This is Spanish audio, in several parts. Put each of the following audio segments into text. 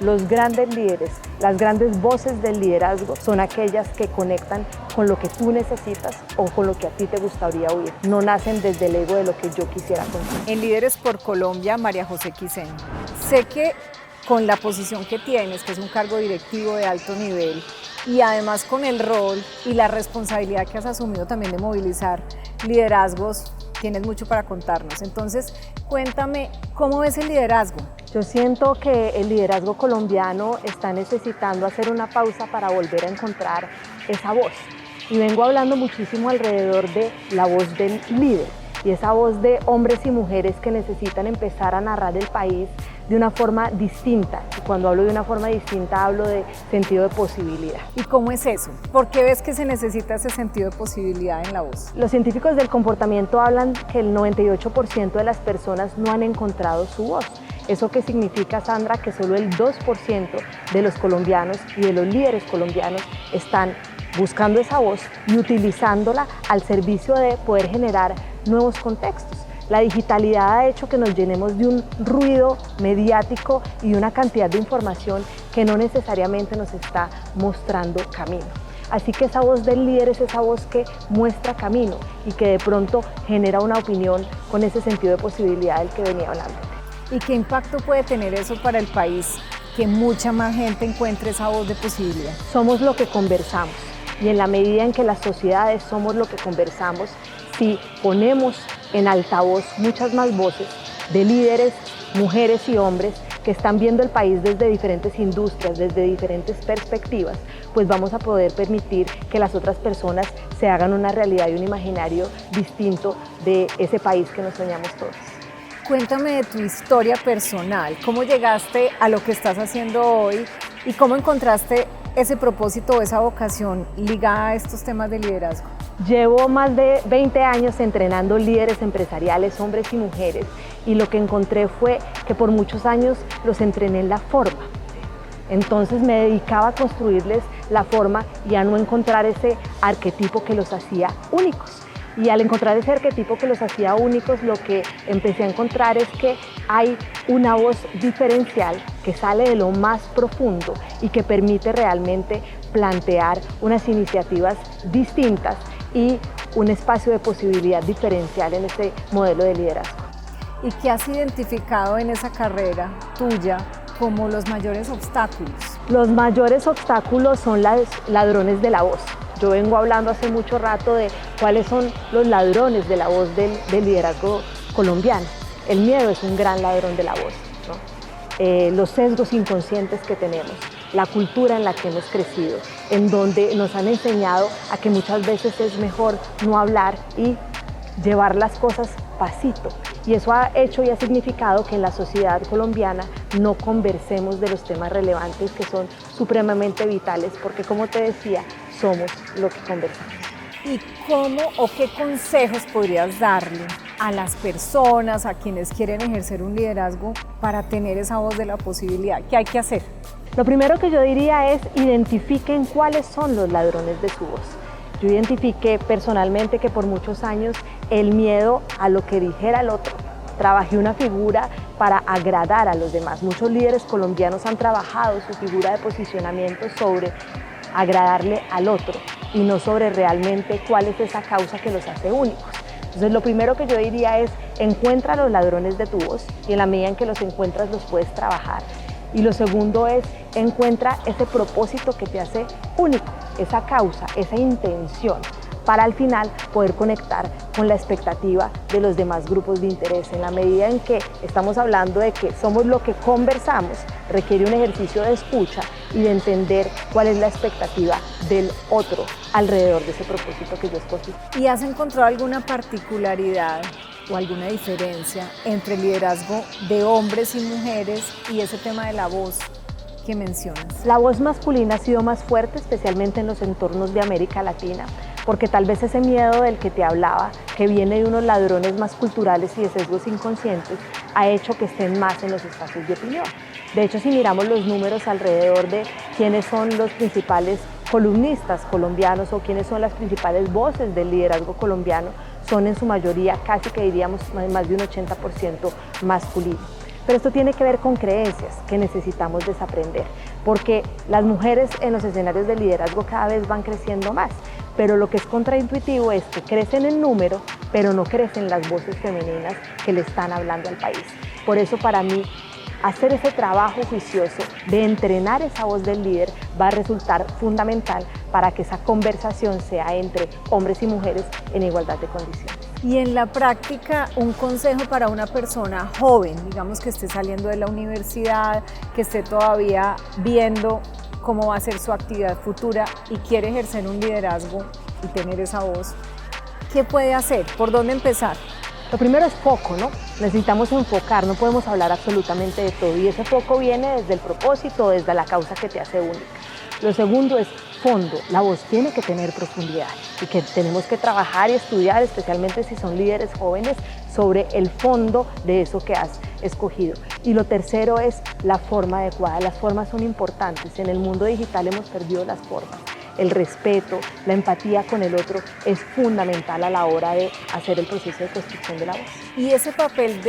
los grandes líderes, las grandes voces del liderazgo son aquellas que conectan con lo que tú necesitas o con lo que a ti te gustaría oír. No nacen desde el ego de lo que yo quisiera contar. En Líderes por Colombia, María José Quiseno. Sé que con la posición que tienes, que es un cargo directivo de alto nivel, y además con el rol y la responsabilidad que has asumido también de movilizar liderazgos, tienes mucho para contarnos. Entonces, cuéntame, ¿cómo ves el liderazgo? Yo siento que el liderazgo colombiano está necesitando hacer una pausa para volver a encontrar esa voz. Y vengo hablando muchísimo alrededor de la voz del líder y esa voz de hombres y mujeres que necesitan empezar a narrar el país de una forma distinta. Y cuando hablo de una forma distinta, hablo de sentido de posibilidad. ¿Y cómo es eso? ¿Por qué ves que se necesita ese sentido de posibilidad en la voz? Los científicos del comportamiento hablan que el 98% de las personas no han encontrado su voz. ¿Eso qué significa, Sandra? Que solo el 2% de los colombianos y de los líderes colombianos están buscando esa voz y utilizándola al servicio de poder generar nuevos contextos. La digitalidad ha hecho que nos llenemos de un ruido mediático y de una cantidad de información que no necesariamente nos está mostrando camino. Así que esa voz del líder es esa voz que muestra camino y que de pronto genera una opinión con ese sentido de posibilidad del que venía hablando. ¿Y qué impacto puede tener eso para el país? Que mucha más gente encuentre esa voz de posibilidad. Somos lo que conversamos y en la medida en que las sociedades somos lo que conversamos, si ponemos en altavoz muchas más voces de líderes, mujeres y hombres que están viendo el país desde diferentes industrias, desde diferentes perspectivas, pues vamos a poder permitir que las otras personas se hagan una realidad y un imaginario distinto de ese país que nos soñamos todos. Cuéntame de tu historia personal, cómo llegaste a lo que estás haciendo hoy y cómo encontraste ese propósito o esa vocación ligada a estos temas de liderazgo. Llevo más de 20 años entrenando líderes empresariales, hombres y mujeres, y lo que encontré fue que por muchos años los entrené en la forma. Entonces me dedicaba a construirles la forma y a no encontrar ese arquetipo que los hacía únicos. Y al encontrar ese arquetipo que los hacía únicos, lo que empecé a encontrar es que hay una voz diferencial que sale de lo más profundo y que permite realmente plantear unas iniciativas distintas y un espacio de posibilidad diferencial en ese modelo de liderazgo. ¿Y qué has identificado en esa carrera tuya como los mayores obstáculos? Los mayores obstáculos son los ladrones de la voz. Yo vengo hablando hace mucho rato de cuáles son los ladrones de la voz del liderazgo colombiano. El miedo es un gran ladrón de la voz, ¿no? Los sesgos inconscientes que tenemos, la cultura en la que hemos crecido, en donde nos han enseñado a que muchas veces es mejor no hablar y llevar las cosas pasito. Y eso ha hecho y ha significado que en la sociedad colombiana no conversemos de los temas relevantes que son supremamente vitales, porque como te decía, somos lo que conversamos. ¿Y cómo o qué consejos podrías darle a las personas, a quienes quieren ejercer un liderazgo para tener esa voz de la posibilidad? ¿Qué hay que hacer? Lo primero que yo diría es identifiquen cuáles son los ladrones de su voz. Yo identifiqué personalmente que por muchos años el miedo a lo que dijera el otro. Trabajé una figura para agradar a los demás. Muchos líderes colombianos han trabajado su figura de posicionamiento sobre agradarle al otro y no sobre realmente cuál es esa causa que los hace únicos. Entonces lo primero que yo diría es encuentra los ladrones de tu voz y en la medida en que los encuentras los puedes trabajar. Y lo segundo es encuentra ese propósito que te hace único, esa causa, esa intención, para al final poder conectar con la expectativa de los demás grupos de interés. En la medida en que estamos hablando de que somos lo que conversamos, requiere un ejercicio de escucha y de entender cuál es la expectativa del otro alrededor de ese propósito que yo escogí. ¿Y has encontrado alguna particularidad o alguna diferencia entre el liderazgo de hombres y mujeres y ese tema de la voz que mencionas? La voz masculina ha sido más fuerte, especialmente en los entornos de América Latina, porque tal vez ese miedo del que te hablaba, que viene de unos ladrones más culturales y de sesgos inconscientes, ha hecho que estén más en los espacios de opinión. De hecho, si miramos los números alrededor de quiénes son los principales columnistas colombianos o quiénes son las principales voces del liderazgo colombiano, son en su mayoría, casi que diríamos, más de un 80% masculino. Pero esto tiene que ver con creencias que necesitamos desaprender, porque las mujeres en los escenarios de liderazgo cada vez van creciendo más, pero lo que es contraintuitivo es que crecen en número, pero no crecen las voces femeninas que le están hablando al país. Por eso para mí, hacer ese trabajo juicioso de entrenar esa voz del líder va a resultar fundamental para que esa conversación sea entre hombres y mujeres en igualdad de condiciones. Y en la práctica, un consejo para una persona joven, digamos que esté saliendo de la universidad, que esté todavía viendo cómo va a ser su actividad futura y quiere ejercer un liderazgo y tener esa voz, ¿qué puede hacer? ¿Por dónde empezar? Lo primero es foco, ¿no? Necesitamos enfocar, no podemos hablar absolutamente de todo y ese foco viene desde el propósito, desde la causa que te hace única. Lo segundo es fondo, la voz tiene que tener profundidad y que tenemos que trabajar y estudiar, especialmente si son líderes jóvenes, sobre el fondo de eso que has escogido. Y lo tercero es la forma adecuada, las formas son importantes, en el mundo digital hemos perdido las formas. El respeto, la empatía con el otro es fundamental a la hora de hacer el proceso de construcción de la voz. Y ese papel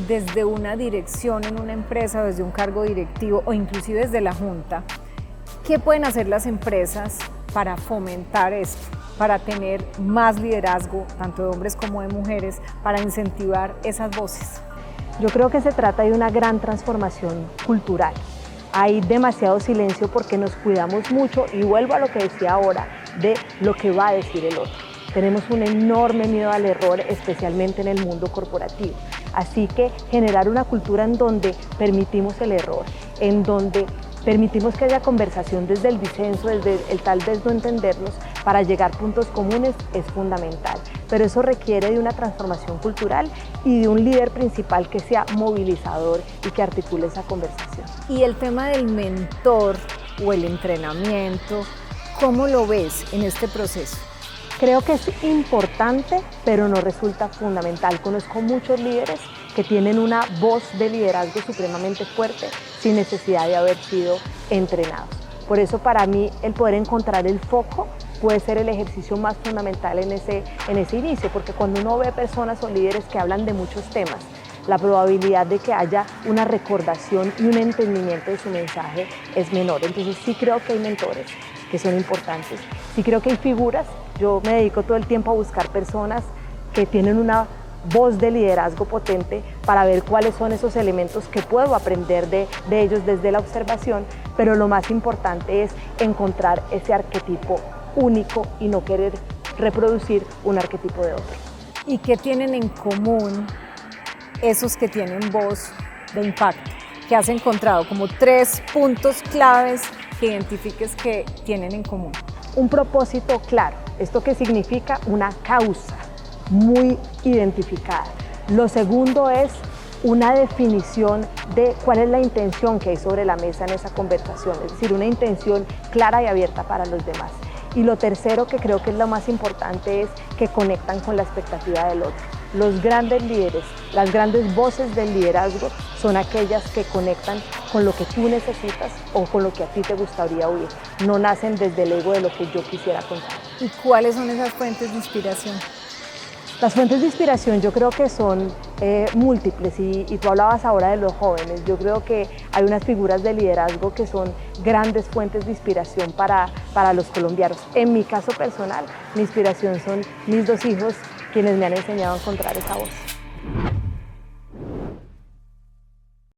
desde una dirección en una empresa, desde un cargo directivo o inclusive desde la junta, ¿qué pueden hacer las empresas para fomentar esto, para tener más liderazgo, tanto de hombres como de mujeres, para incentivar esas voces? Yo creo que se trata de una gran transformación cultural. Hay demasiado silencio porque nos cuidamos mucho y vuelvo a lo que decía ahora, de lo que va a decir el otro. Tenemos un enorme miedo al error, especialmente en el mundo corporativo. Así que generar una cultura en donde permitimos el error, en donde permitimos que haya conversación desde el disenso, desde el tal vez no entendernos, para llegar a puntos comunes es fundamental. Pero eso requiere de una transformación cultural y de un líder principal que sea movilizador y que articule esa conversación. Y el tema del mentor o el entrenamiento, ¿cómo lo ves en este proceso? Creo que es importante, pero no resulta fundamental. Conozco muchos líderes que tienen una voz de liderazgo supremamente fuerte sin necesidad de haber sido entrenados. Por eso para mí el poder encontrar el foco puede ser el ejercicio más fundamental en ese inicio, porque cuando uno ve personas o líderes que hablan de muchos temas, la probabilidad de que haya una recordación y un entendimiento de su mensaje es menor. Entonces sí creo que hay mentores que son importantes, sí creo que hay figuras. Yo me dedico todo el tiempo a buscar personas que tienen una voz de liderazgo potente para ver cuáles son esos elementos que puedo aprender de ellos desde la observación, pero lo más importante es encontrar ese arquetipo único y no querer reproducir un arquetipo de otro. ¿Y qué tienen en común esos que tienen voz de impacto? ¿Qué has encontrado como 3 puntos claves que identifiques que tienen en común? Un propósito claro, esto que significa una causa muy identificada. Lo segundo es una definición de cuál es la intención que hay sobre la mesa en esa conversación, es decir, una intención clara y abierta para los demás. Y lo tercero, que creo que es lo más importante, es que conectan con la expectativa del otro. Los grandes líderes, las grandes voces del liderazgo son aquellas que conectan con lo que tú necesitas o con lo que a ti te gustaría oír. No nacen desde el ego de lo que yo quisiera contar. ¿Y cuáles son esas fuentes de inspiración? Las fuentes de inspiración yo creo que son múltiples y tú hablabas ahora de los jóvenes. Yo creo que hay unas figuras de liderazgo que son grandes fuentes de inspiración para los colombianos. En mi caso personal, mi inspiración son mis 2 hijos, quienes me han enseñado a encontrar esa voz.